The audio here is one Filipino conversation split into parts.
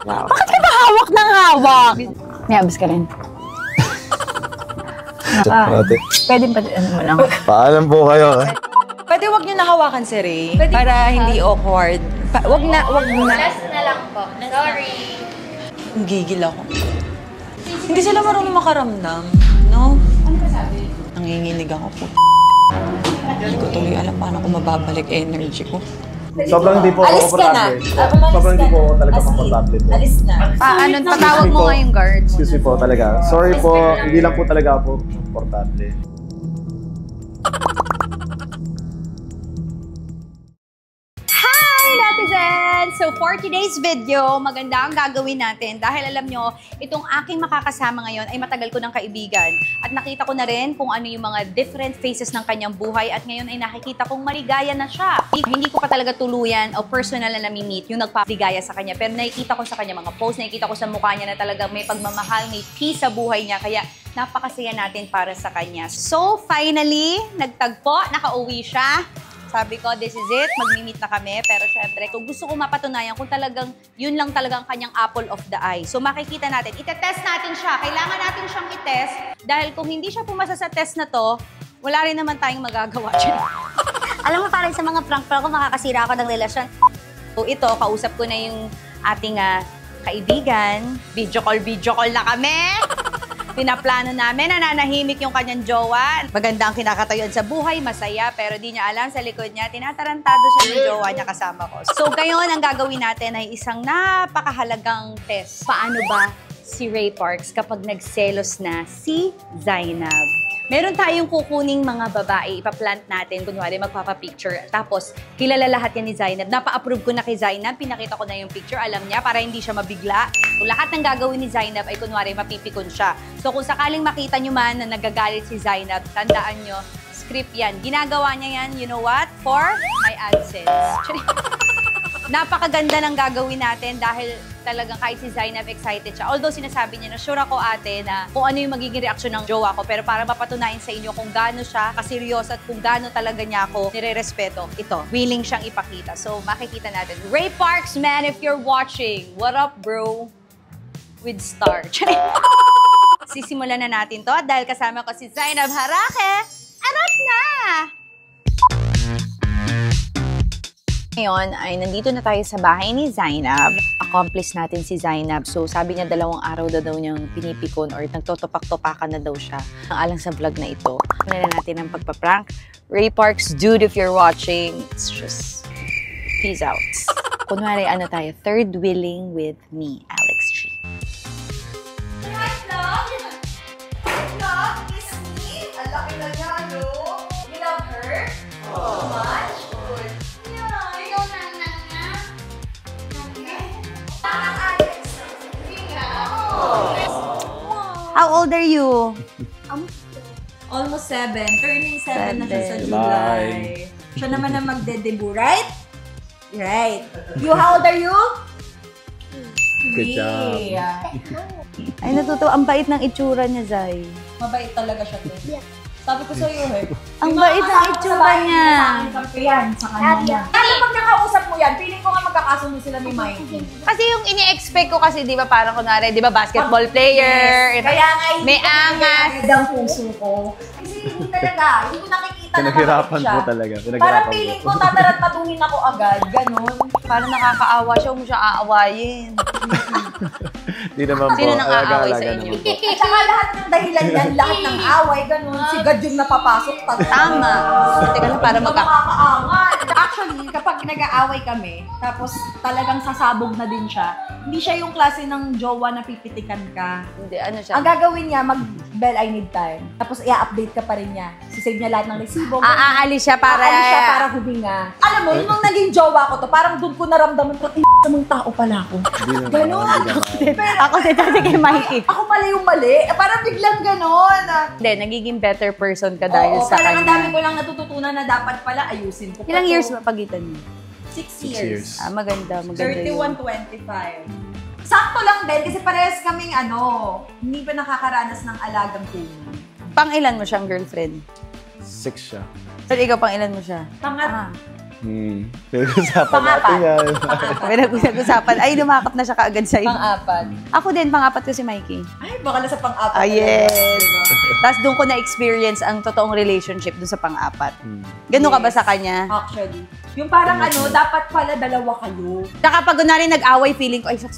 Wow. Bakit ka ba hawak ng hawak? May abs ka rin. Pwede pa ano mo lang. Paalam po kayo. Pwede wag niyo nahawakan si Ray para hindi awkward. Wag na. Last na lang po. Sorry. Gigil ako. Hindi sila marunong makaramdam, no? Ano ka sabi? Nanginginig ako po. Hindi ko tuloy alam paano ko mababalik energy ko. Sobrang hindi po Alis ka na. Sobrang hindi po talaga komportable po. Alis na. Patawag mo nga yung guard. Excuse me po talaga. Sorry po, hindi lang po talaga po komportable. So for today's video, maganda ang gagawin natin dahil alam nyo, itong aking makakasama ngayon ay matagal ko ng kaibigan. At nakita ko na rin kung ano yung mga different phases ng kanyang buhay at ngayon ay nakikita kong maligaya na siya. Hindi ko pa talaga tuluyan o personal na nami-meet yung nagpaligaya sa kanya. Pero nakikita ko sa kanya mga posts, nakikita ko sa mukha niya na talagang may pagmamahal, may peace sa buhay niya. Kaya napakasaya natin para sa kanya. So finally, nagtagpo, nakauwi siya. Sabi ko, this is it, mag-meet na kami. Pero syempre, kung gusto ko mapatunayan kung talagang yun lang talagang kanyang apple of the eye. So makikita natin, itetest natin siya. Kailangan natin siyang itest dahil kung hindi siya pumasa sa test na to, wala rin naman tayong magagawa dyan. Alam mo, parang sa mga prank ko, makakasira ako ng relasyon. So ito, kausap ko na yung ating kaibigan. Video call na kami. Pinaplano namin, nananahimik yung kanyang jowa. Maganda ang kinakatayuan sa buhay, masaya, pero di niya alam sa likod niya, tinatarantado siya ng jowa niya kasama ko. So ngayon, ang gagawin natin ay isang napakahalagang test. Paano ba si Ray Parks kapag nagselos na si Zainab? Meron tayong kukuning mga babae, ipaplant natin, kunwari magpapapicture. Tapos, kilala lahat yan ni Zainab. Napa-approve ko na kay Zainab, pinakita ko na yung picture, alam niya, para hindi siya mabigla. So, lahat ng gagawin ni Zainab ay kunwari mapipikon siya. So, kung sakaling makita nyo man na nagagalit si Zainab, tandaan nyo, script yan. Ginagawa niya yan, you know what? For my AdSense. Napakaganda ng gagawin natin dahil talagang kahit si Zainab excited siya. Although sinasabi niya na sure ako ate na kung ano yung magiging reaksyon ng jowa ko. Pero para mapatunayan sa inyo kung gaano siya kaseryoso at kung gaano talaga niya ako nire-respeto, ito, willing siyang ipakita. So makikita natin. Ray Parks, man, if you're watching, what up bro? With Star. Sisimulan na natin to dahil kasama ko si Zainab Harake. Arot na! Ngayon ay nandito na tayo sa bahay ni Zainab. Accomplice natin si Zainab. So sabi niya 2 araw daw niyang pinipikon or nagtotopak-topakan na daw siya. Ang alang sa vlog na ito. Kunin na natin ang pagpaprank. Ray Parks, dude, if you're watching, it's just peace out. Kunwari ano tayo, third wheeling with me, Alex G. Hi, love! Love, kiss me! Ang laki na niya, no? You love her? So much? How old are you? Almost 7. Turning 7 na siya sa July. July. Siya naman ang magde-debut, right? Right. You, how old are you? Good job. Ay, natutuwa. Ang bait ng itsura niya, Zay. Mabait talaga siya. Sabi ko sa'yo, eh. Ang bait ng itsura niya. Yan, sa kanya. Lalo pag nakausap mo yan, feeling ko nga magkakasundo sila ni Mikey. Kasi yung ini-expect ko kasi, di ba, parang kunwari, di ba, basketball player. Yes. Kaya nga, may angas. Ang puso ko. Kasi hindi talaga, hindi ko nakikita na Pinaghirapan siya. po talaga. Parang feeling ko, tatarat-patuhin ako agad. Ganon. Parang nakakaawa siya, huwag mo siya aawayin. Hindi naman po. Sino nang aaway sa inyo? At saka lahat ng dahilan yan, lahat ng away, ganon. Si God yung napapasok. Tama. Teka lang, para makakaangan. Actually, kapag nag-aaway kami, tapos talagang sasabog na din siya, hindi siya yung klase ng jowa na pipitikan ka. Hindi, ano siya? Ang gagawin niya, mag-bell I need time. Tapos i-update ka pa rin niya. Sisave niya lahat ng resibo. Aalis siya para... Aalis siya para huminga. Alam mo, nung naging jowa ko to, parang doon ko naramdaman ko, samang tao pala ako. Ganon. Ako si Tati kay Mikey. Ako pala yung mali. Parang biglang ganon. Hindi, nagiging better person ka dahil sa parang ang dami kanya. ko lang natututunan na dapat pala ayusin ko. Ilang years ba pagitan niyo? 6 years. Maganda, maganda 31-25. Sakto lang din kasi parehas kaming hindi pa nakakaranas ng alagang tunan. Pang ilan mo siyang girlfriend? 6 siya. Pero ikaw pang ilan mo siya? Pinag-usapan natin yan. Pinag-usapan. Ay, lumakap na siya kaagad sa'yo. Pang-apat. Ako din, pang-apat ko si Mikey. Ay, baka nasa pang-apat. Ah, yes. Tapos doon ko na-experience ang totoong relationship doon sa pang-apat. Ganun ka ba sa kanya? Actually. Yung parang dapat pala dalawa kayo. Saka pag kunwari nag-away, feeling ko, ay, shucks,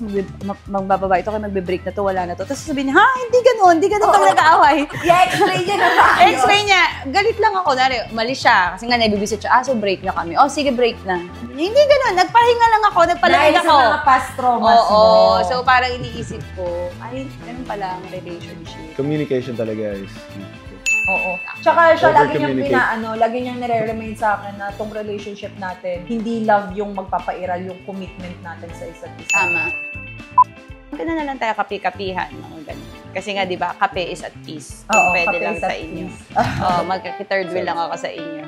magbababa ito, kaya magbe-break na to, wala na to. Tapos sasabihin niya, ha, hindi ganun pag nag-aaway. I-explain niya na tayo. Explain niya, galit lang ako, nari, mali siya. Kasi nga, nabibisit siya, so break na kami. Oh, sige, break na. Hindi ganun, nagpahinga lang ako, nagpalamig ako. Dahil sa mga past traumas mo. Oo, so parang iniisip ko, ay, ganun pala ang relationship. Communication talaga is... Oo. Tsaka siya lagi niyang Over-communicate. lagi niyang nire-remind sa akin na tong relationship natin, hindi love yung magpapairal yung commitment natin sa isa't isa. Tama. Ganun na lang tayo kapi-kapihan. Ganun. Kasi nga, di ba, kape is at peace. Kung Oo, pwede kape lang is sa at inyo. peace. Oo, magka-third wheel lang ako sa inyo.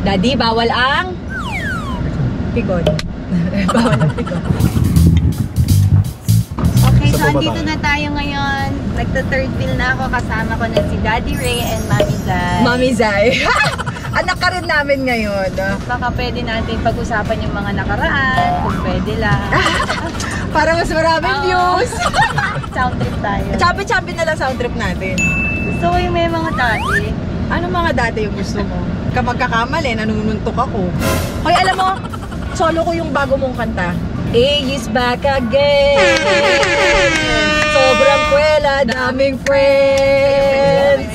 Daddy, bawal ang pikon. Bawal ang pikon. Okay, so Saan po ba andito tayo? na tayo ngayon. Nagta-third wheel na ako. Kasama ko na si Daddy Ray and Mami Zai. Mami Zai. Anak ka rin namin ngayon. Baka pwede natin pag-usapan yung mga nakaraan. Kung pwede lang. Para mas maraming Oo. views. Sound trip tayo. Champi-champi na lang sound trip natin. Gusto ko yung may mga dati. Ano mga dati yung gusto mo? Kapag kakamali, nanununtok ako. Hoy, alam mo, solo ko yung bago mong kanta. A is back again. Sobrang kwela, daming friends.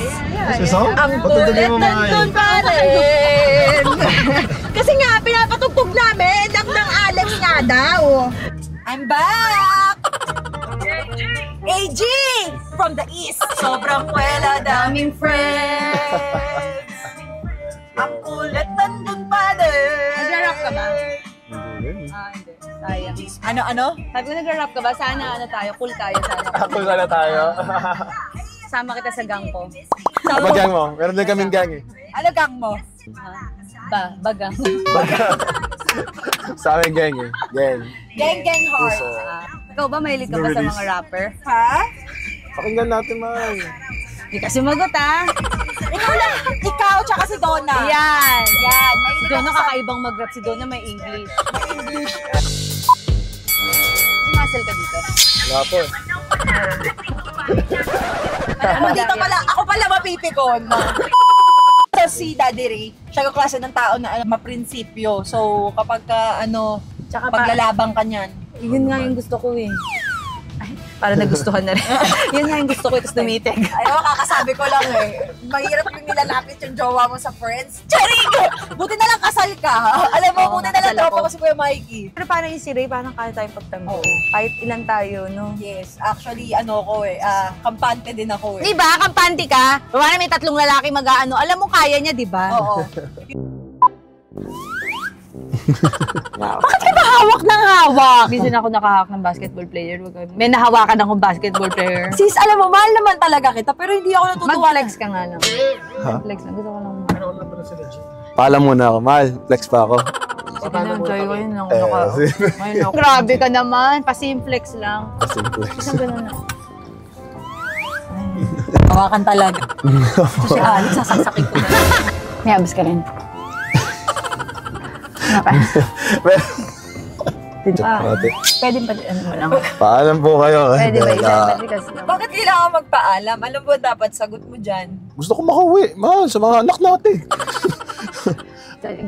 Si Sam? Ang Patutugin kulit mo mga nandun pa rin. Kasi nga, pinapatugtog namin. Anak ng Alex nga daw. I'm back! AG! From the East. Sobrang kwela, daming friends. Ang kulit nandun pa rin. Nag-rap ka ba? Hindi. Ah, hindi. Sayang. Ano? Sabi ko, nag-rap ka ba? Sana ano tayo, cool tayo sana. Ako sana tayo. Sama kita sa gang ko. Ano gang mo? Meron din kaming gang eh. Ano gang mo? Bagang. Sa amin gang eh. Gang. Gang heart. Ikaw ba, mahilig ka ba sa mga rapper? Ha? Pakinggan natin, man. Hindi ka sumagot, ha? Ikaw lang. Ikaw tsaka si Donna. Yan. Yan. Si Donna kakaibang mag-rap. Si Donna may English. Muscle ka dito. Wala po. Dito pala, ako pala mapipikon. So, si Daddy Ray, siya yung klase ng tao na maprinsipyo. So, kapag Tsaka paglalabang ka niyan, Yun nga yung gusto ko eh. Ay, para nagustuhan na rin. Yun nga yung gusto ko, tapos dumitig. ayaw, kakasabi ko lang eh. Mahirap yung nilalapit yung jowa mo sa friends. Charing! Buti na lang kasal ka. Alam mo, Oo, buti na lang kasal tropa ako. ko si Kuya Mikey. Pero parang yung si Ray, parang kaya tayong pagtanggol. Oo. Kahit ilan tayo, no? Yes, actually, kampante din ako eh. Di ba? Kampante ka? Wala na may 3 lalaki mag-aano. Alam mo, kaya niya, di ba? Oo. Bakit ka hawak ng hawak? Minsan ako nakahawak ng basketball player. May nahawakan akong basketball player. Sis, alam mo, mahal naman talaga kita, pero hindi ako natutuwa. Mag-flex ka nga lang. Mag-flex lang. Gusto ko lang. Paalam muna ako, mahal. Flex pa ako. Sige na, enjoy ko yun lang. sige. Ngayon ako. Grabe ka naman. Pasim-flex lang. Simple. Isang ganun na. Hawakan talaga. So, siya, sasaksakin ko na. May abs ka rin. Ate, Pwede pa ano mo lang. paalam po kayo. Pwede ba? Dahil, Isang kasi lang. Bakit kailangan magpaalam? Alam mo, dapat sagot mo dyan. gusto ko makauwi, mahal, sa mga anak natin.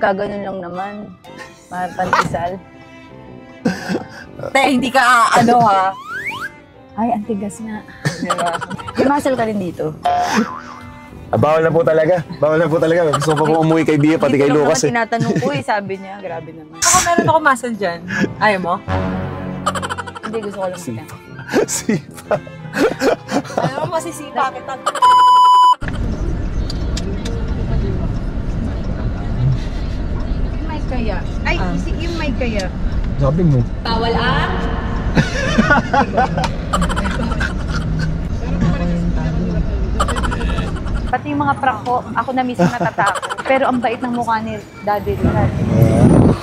Gaganon lang naman. Pantisal. Te, hindi ka ha. Ay, antigas nga. Diba? May muscle ka rin dito. Bawal na po talaga. Bawal na po talaga. Gusto ko pa po umuwi kay Bia, pati kay Lucas eh. Tinatanong ko eh, sabi niya. Grabe naman. Ako meron ako muscle dyan. Ayaw mo? Hindi, gusto ko lang kita. Sipa. Ayaw mo, masisipa kita. Yung mic kaya. Ay, yung mic kaya. Sabi mo. Bawal ang? Pati yung mga prank ko, ako na mismo natatakot. Pero ang bait ng mukha ni Daddy Ray.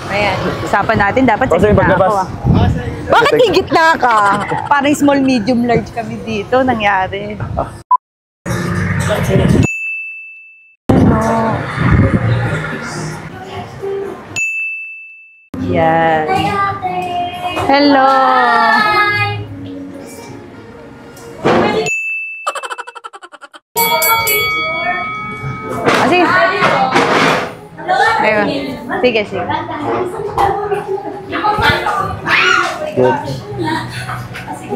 Ayan, usapan natin. Dapat sa Kasi gitna paglabas. ako Bakit may gitna ka? Parang small, medium, large kami dito. Nangyari. Yan. Hello! Ah, sige. Ayun. Sige, sige. Good.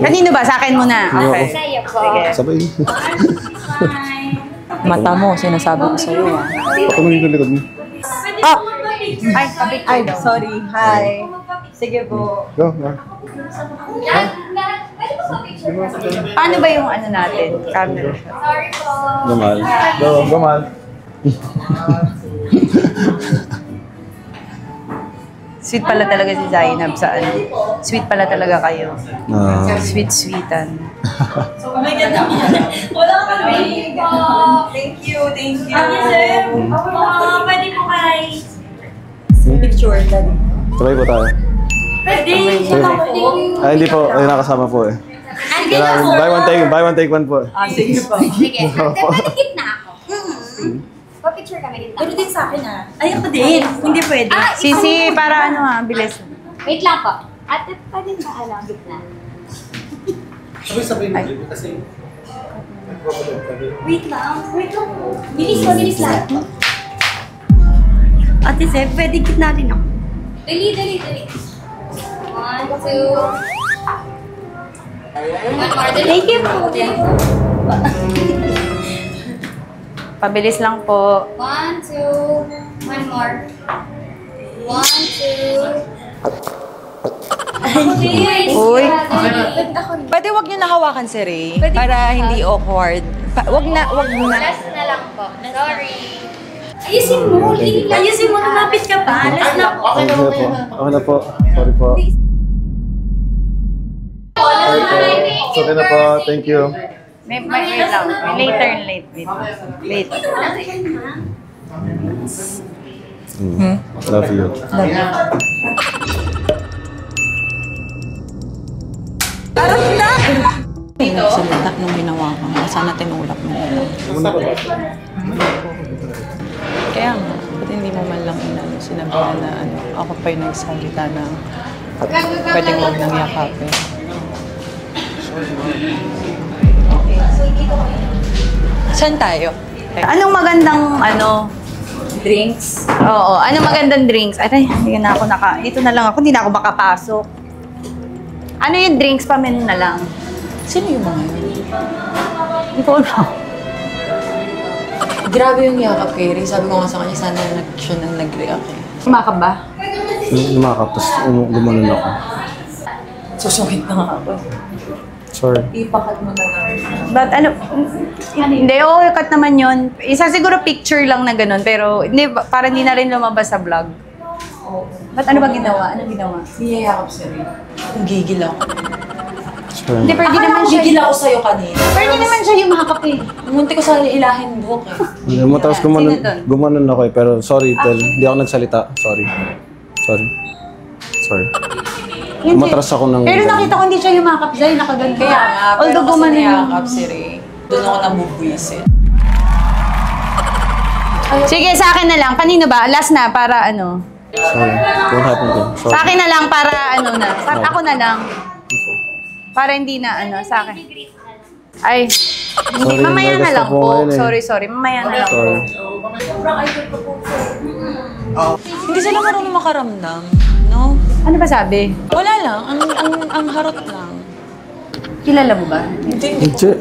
Kanino ba? Sa akin muna. Okay. Sa'yo po. Sige. Sabay. Mata mo, sinasabi ko sa'yo ah. Ako mo yung likod mo. Oh! Ay, kapit. Ay, sorry. Hi. Sige po. Go, go. Paano ba yung ano natin? Camera shot. Sorry po. Gamal. Go, gamal. Sweet pala talaga si Zainab sa ano. Sweet pala talaga kayo. Sweet-sweetan. Thank you, thank you. Pwede po kayo. Picture daddy. Sabay po tayo. Pwede. Ay, hindi po. Ay, nakasama po eh. Kailangan, buy one, take one po eh. Ah, sige po. Sige. Pwede gitna ako. Pa-picture kami gitna. Pero din sa akin ah. Ay, ako din. Hindi pwede. Sisi, para ano ha, bilis. Wait lang po. Ate, pwede ba alam gitna? Sabay-sabay mo kasi Wait lang. Wait lang po. Bilis lang. Ate Seb, pwede gitna rin ako. Dali. 1, 2. One more. Thank you po. Pabilis lang po. 1, 2. One more. 1, 2. Uy. Pwede wag niyo nahawakan si Ray para hindi awkward. Wag na. Last na lang po. Sorry. Ayusin mo. Ayusin mo. Lumapit ka pa. Last na po. Okay na po. Okay na po. Sorry po. Sorry po. Okay na po. Thank you. May wait lang. May late. Wait. Love you. Nagsalita nung ginawa ko. Sana tinulak mo. Kaya nga, ba't hindi mo man lang sinabihan na ano, ako pa yung nagsalita na pwedeng huwag nang yakapin. Saan tayo? Anong magandang Drinks? Oo, anong magandang drinks? Ay, hindi na ako dito na lang ako, hindi na ako makapasok. Ano yung drinks pa menu na lang? Sino yung mga yun? Hindi ko alam. Grabe yung yakap kay Ray. Sabi ko nga sa kanya, sana siya nang nag-react eh. Sumakap ba? Lumakap, tapos gumanon ako. Susungit na nga ako. Sorry. Ipakat mo na lang. But hindi, cut naman yun. Isa siguro picture lang na ganun, pero hindi, para hindi na rin lumabas sa vlog. Ba't ano ba ginawa? Anong ginawa? Niyayakap si Ray. Ang gigil ako. Sorry. Hindi, pero hindi naman siya. Gigil ako sa'yo kanina. Pero hindi naman siya yung makakap eh. Munti ko sa ilahin buhok eh. Hindi mo, tapos Sino doon? gumanon ako eh. Pero sorry, Tel. Hindi ako nagsalita. Sorry. Umatras ako ng... Pero nakita ko hindi siya yung makakap dahil nakaganda. Kaya nga, pero Although kasi gumanon niyakap si Ray. Doon ako nabubwisit. Sige, sa akin na lang. Kanino ba? Last na, para ano? Sorry. What happened to? Sa Sorry. akin na lang, para ano na. Ako na lang. Para hindi na sa akin. Ay, hindi, Sorry, mamaya na nagas lang na po po. ngayon eh. Sorry. Mamaya na lang po. Sorry. Hindi sila marunong makaramdam, no? Ano ba sabi? Wala lang, ang harot lang. Kilala mo ba? Hindi Hindi.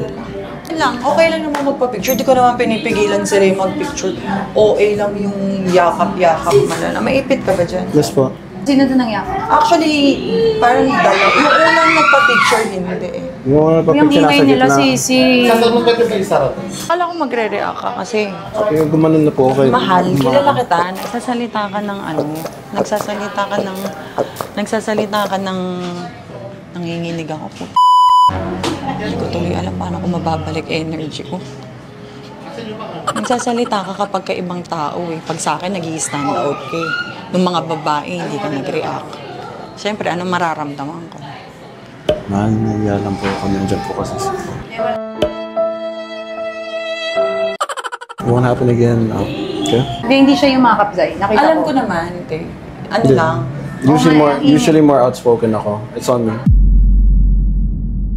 lang, okay lang naman magpa-picture. Di ko naman pinipigilan si Ray mag-picture. OA lang yung yakap-yakap malala. Maipit ka ba dyan? Yes po. Sino doon ang yakap? Actually, parang dalaw. Yung unang nagpa-picture, hindi eh. Yung Yung picture ingay nasa nila gitna. si... Saan mo pwede ba isarap? Akala ko magre-react ka kasi Yung gumanon na po, okay. mahal, kilala kita. Nagsasalita ka ng nagsasalita ka ng nanginginig ako po. Hindi ko tuloy alam paano ko mababalik energy ko. Nagsasalita ka kapag ka ibang tao eh. Pag sa akin, nag-i-stand out ka eh. Nung mga babae, hindi ka nag-react. Siyempre, anong mararamdaman ko? Mahal, nagyaya lang po ako. Nandiyan po kasi. Won't happen again. Okay? Hindi siya yung makakap, Zay. Nakita Alam ko. ko naman, te. Ano Hindi. lang, Usually more outspoken ako. It's on me.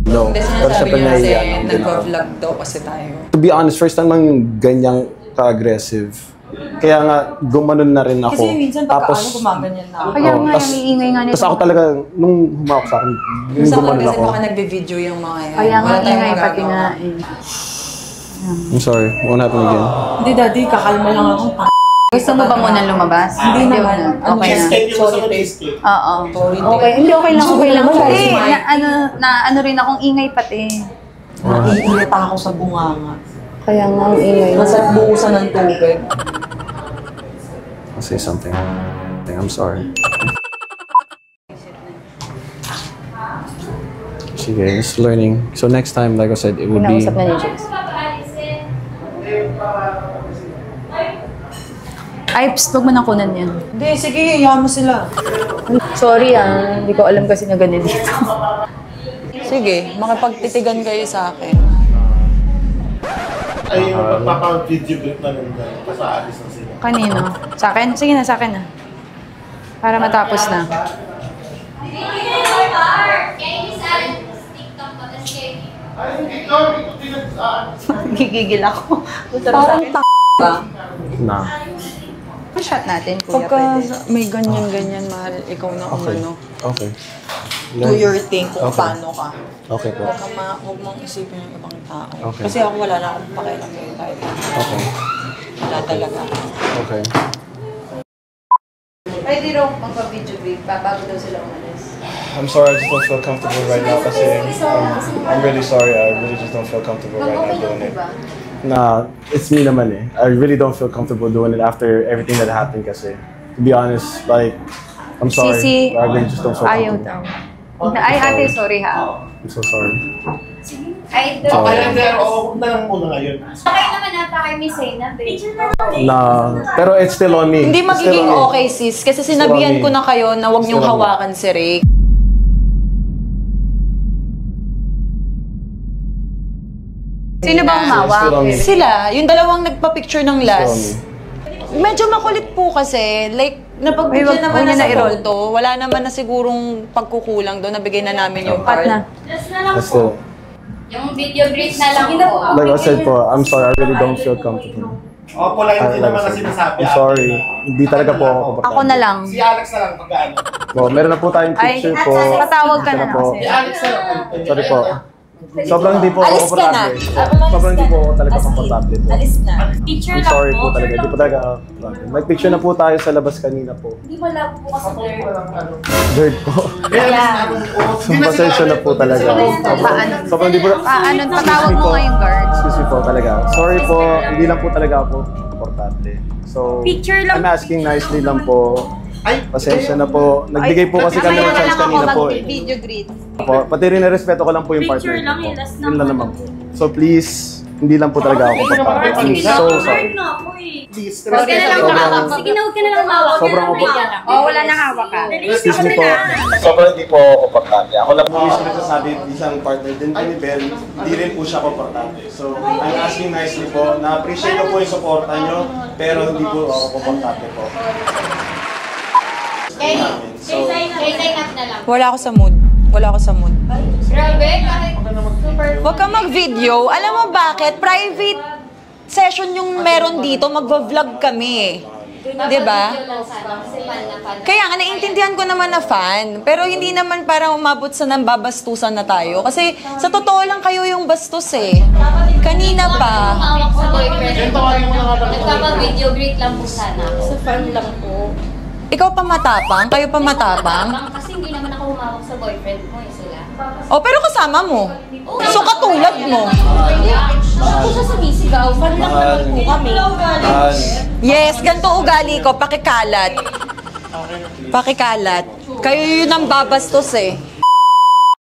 No. Pero syempre nahihiyan. nag-vlog daw kasi tayo. To be honest, first time lang yung ganyang ka-aggressive. Kaya nga, gumanon na rin ako. Kasi minsan pagka gumaganyan na ako. Kaya nga, yung iingay nga nito. Tapos ako talaga, nung humawak sa akin, yung Minsan gumanon kasi ako. baka nagbe-video yung mga yan. Kaya nga, Wala tayong ingay pati magagawa. nga eh. I'm sorry, won't happen again. Hindi, daddy, kakalma lang ako. Gusto mo ba muna lumabas? Hindi naman. Okay na. Sorry, please. Oo. Sorry, Okay, hindi okay lang, okay lang. Sorry. Kasi ano rin akong ingay pati. Naiinit ako sa bunganga. Kaya nga ang ingay. Masarap buusan ng tubig. I'll say something. I'm sorry. Sige, just learning. So next time, like I said, it would be... Pinausap na ni Jace. Ay, psst, huwag mo nang kunan yan. Hindi, sige, iyahan mo sila. Sorry hindi ko alam kasi na ganun dito. Sige, makipagtitigan kayo sa akin. Ay, yung magpapa-video clip na nun dahil kasi aalis na sila. Kanino? Sa akin? Sige na, sa akin na. Para matapos na. Ay, ikaw, ikaw tinag-saan. Gigigil ako. Parang ba? Na. Pa-shot natin, kuya. Pagka Pwede. may ganyan-ganyan, mahal, ikaw na Okay. umano. Okay. Do your thing kung Okay. paano ka. Okay po. Huwag mong isipin yung ibang tao. Okay. Kasi ako wala na akong pakialam kayo kahit Okay. wala talaga. Okay. Pwede raw magpa-video break bago daw sila umalis. I'm sorry, I just don't feel comfortable right now kasi I'm really sorry. I really just don't feel comfortable right now doing it. Nah, it's me naman eh. I really don't feel comfortable doing it after everything that happened kasi. To be honest, like, I'm sorry. Sisi, I really just don't feel ayaw comfortable. daw. Ay, ate, sorry ha. I'm so sorry. Ay, Okay lang, pero huwag na lang muna ngayon. Okay naman ata kay Miss Zainab eh. Nah, pero it's still on me. Hindi It's still magiging on me. okay, sis. Kasi sinabihan ko na kayo na huwag niyong Still on me. hawakan si Ray. Sino ba umawak? Still on me. Sila, yung dalawang nagpa-picture ng Still on last. me. Medyo makulit po kasi. Like, Ay, napagbigyan wag naman niya na sa na i-roll. photo. Wala naman na sigurong pagkukulang doon. Nabigay na namin yung Cut na. card. Last na lang That's po. still, Yung video break na lang po. like I said po, I'm sorry. I really don't feel comfortable. O, polite din naman kasi nasabi. I'm sorry. Hindi talaga po ako komportable. Ako na lang. Si Alex na lang pag-ano. Po, meron na po tayong Ay, picture po. patawag ka na Ito po. kasi. Si Alex na lang. Sorry po. Sobrang hindi po ako Alis ka na. komportable. Sobrang hindi po ako talaga komportable po. Alis na. Picture I'm lang sorry po po. talaga. Hindi po talaga ako komportable. Nag-picture na po tayo sa labas kanina po. Hindi wala po kasi blur. Dirt po. So, pasensya na po talaga. Sobrang hindi po... Patawag mo nga yung guards. Excuse me po talaga. Sorry po. Hindi lang po talaga ako komportable. So, Picture lang. I'm asking nicely lang po. Ay, Pasensya na po. Nagbigay po kasi kami ng chance kanina po eh. Mag-video greet. Po, pati rin na-respeto ko lang po yung partner Picture ko lang, po. last Yun lang naman po. So please, hindi lang po talaga ako komportable. I'm so sorry. na ako eh. please. Huwag ka na lang Sobrang- mahawak. Sige na, huwag ka na lang mahawak. Sobrang upo. Oh, wala nang hawak ka. Excuse me po. Sobrang hindi po ako komportable. Ako lang po mismo nagsasabi, isang partner din po ni Bel, hindi rin po siya komportable. So, I'm asking nicely po, na-appreciate ko po yung supporta nyo, pero hindi po ako komportable po. Kay So, Zainab na lang. Wala ako sa mood. Wala ako sa mood. Grabe, kahit super. Huwag ka mag-video. Alam mo bakit? Private session yung meron dito. Magva-vlog kami. Diba? Video lang sana kasi fan na fan. Kaya nga, naiintindihan ko naman na fan. Pero hindi naman para umabot sa nambabastusan na tayo. Kasi sa totoo lang kayo yung bastos eh. Kanina pa. Humawak sa boyfriend. Nagpapa-video break lang po sana. Sa fan lang po. Ikaw pa matapang? Kayo pa matapang? Kasi hindi naman ako humawak sa boyfriend mo eh sila. O, pero kasama mo. So, katulad mo. Bakit po siya sumisigaw? Fan lang naman po kami. Yes, ganito ugali ko. Pakikalat. Pakikalat. Kayo yun ang babastos eh.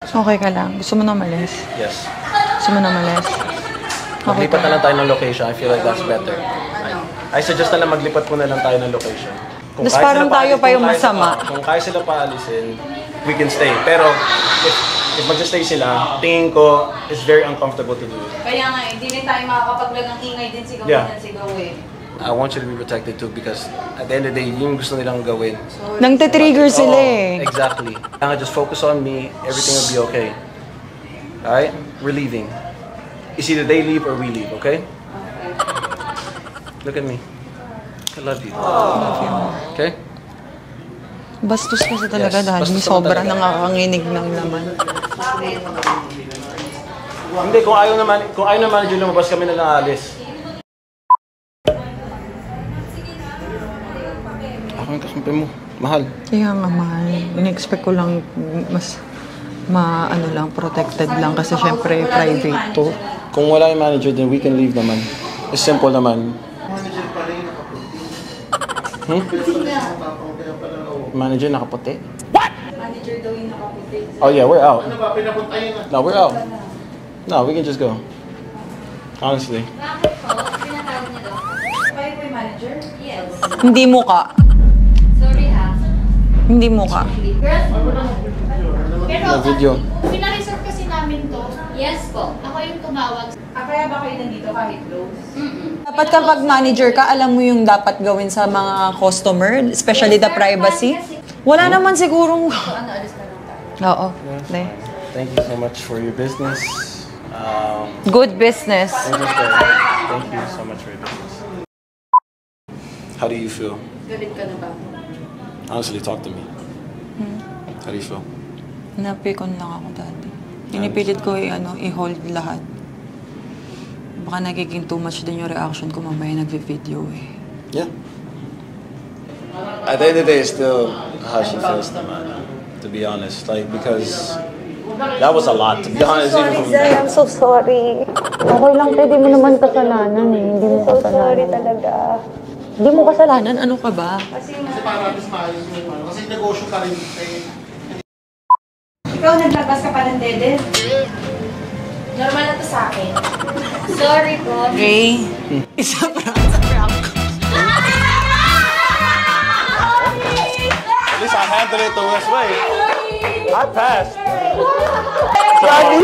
Okay ka lang. Gusto mo na umalis? Yes. Gusto mo na umalis? Maglipat na lang tayo ng location. I feel like that's better. I suggest na lang maglipat po na lang tayo ng location. Mas kahit parang sila tayo pa yung masama. Kung kaya sila paalisin, we can stay. Pero if mag-stay sila, tingin ko, it's very uncomfortable to do it. Kaya nga, hindi rin tayo makakapaglag ng ingay din sigaw Yeah. ng sigaw eh. I want you to be protected too because at the end of the day, yung gusto nilang gawin. Nang te-trigger sila eh. Exactly. Kaya just focus on me, everything will be okay. Alright? We're leaving. It's either they leave or we leave, okay? Look at me. I love you. Okay? Bastos kasi talaga, Yes, Daddy. bastos Sobrang naman talaga. nangakanginig ng laman. Hindi, kung ayaw na manager lumabas, kami na lang alis. Ako yung kakampi mo. Mahal. Kaya nga, mahal. In-expect ko lang mas protected lang kasi syempre private to. Kung wala yung manager, then we can leave naman. It's simple naman. Manager nakaputi? What? Manager daw yung nakaputi. Oh yeah, we're out. No, we're out. No, we can just go. Honestly. Bakit po? Pinatawag niya daw. Kayo po yung manager? Yes. Hindi muka. Sorry ha. Hindi muka. Girl? Pero No video. pinareserve kasi namin to. Yes po. Ako yung tumawag. Kaya ba kayo nandito kahit close? Dapat kapag manager ka, alam mo yung dapat gawin sa mga customer, especially the privacy. Wala naman sigurong... Ano, alis na lang tayo. Oo. Thank you so much for your business. Good business. Thank you so much for your business. How do you feel? Galit ka na ba? Honestly, talk to me. How do you feel? Napikon lang ako dati. Pinipilit ko i-hold lahat. Baka nagiging too much din yung reaction ko mamaya nagvi-video eh. Yeah. At the end of the day, it's still how she feels naman. To be honest, like because that was a lot. To be honest, even from I'm so sorry. Okay lang, pwede mo naman kasalanan eh. Hindi mo kasalanan. Sorry talaga. Hindi mo kasalanan? Ano ka ba? Kasi para mas maayos yung ano. Kasi negosyo ka rin. Ikaw naglabas ka pa ng dede? Normal na to sa akin. Sorry po. Ray, isa prank. At least I handled it the worst way. I passed. Sorry.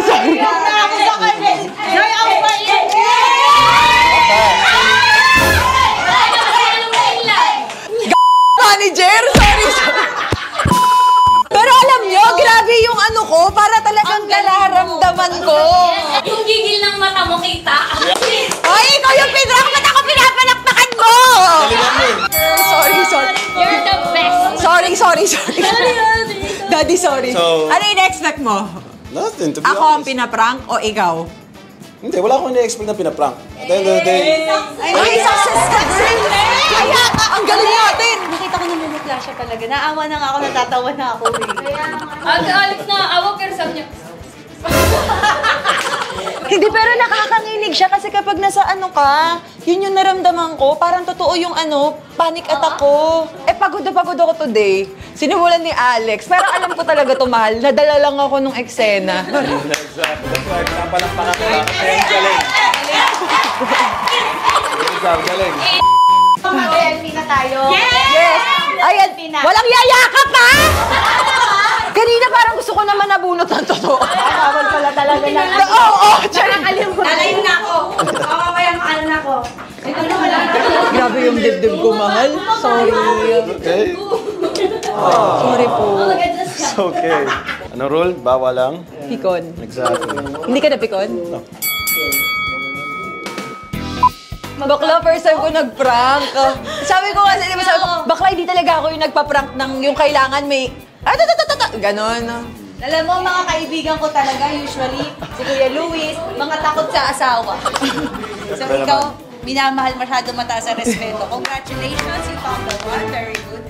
Joy, ang bait! Manager, sorry. Pero alam nyo, grabe yung ano ko, para talagang nararamdaman ko. Yung gigil ng mata mo kita. Ay, ikaw yung pinrak, ba't ako pinapalakpakan mo? Sorry. You're the best. Sorry. Daddy, sorry. So- Ano yung expect mo? Nothing, to be Ako ang honest. pinaprank o ikaw? Hindi, wala akong na-expect na pinaprank. At the end of the day, Ay, success ka din! Kaya, ang galing natin! Nakita ko namumutla siya talaga. Naawa na nga ako, natatawa na ako eh. Alex na, awag ka sabi niya. Hindi, pero nakakakinig siya kasi kapag nasa ano ka, yun yung naramdaman ko. Parang totoo yung panic attack ko. Pagod na pagod ako today. Sinimulan ni Alex. Pero alam ko talaga to, mahal. Nadala lang ako nung eksena. exactly. That's why pinapalakpakan ko lang. Kasi ang galing. Galing. Selfie na tayo. Yes! Ayan, walang yayakap ha! Kanina parang gusto ko naman nabunot ng totoo. Bawal pala talaga na. Oo! Nalayin na ako. Mamamayang ano na ako. Ito na wala na. Grabe yung dibdib ko, mahal. Sorry. Okay. Sorry po. It's okay. Ano rule? Bawal lang? Pikon. Exactly. Hindi ka napikon? Bakla, first time ko nag-prank. Sabi ko kasi, di ba sabi ko, bakla, hindi talaga ako yung nagpa-prank ng yung kailangan may... Ganon. Alam mo, mga kaibigan ko talaga, usually, si Kuya Luis, mga takot sa asawa. So ikaw, minamahal masyado mataas ang respeto. Congratulations, you found the one. Very good.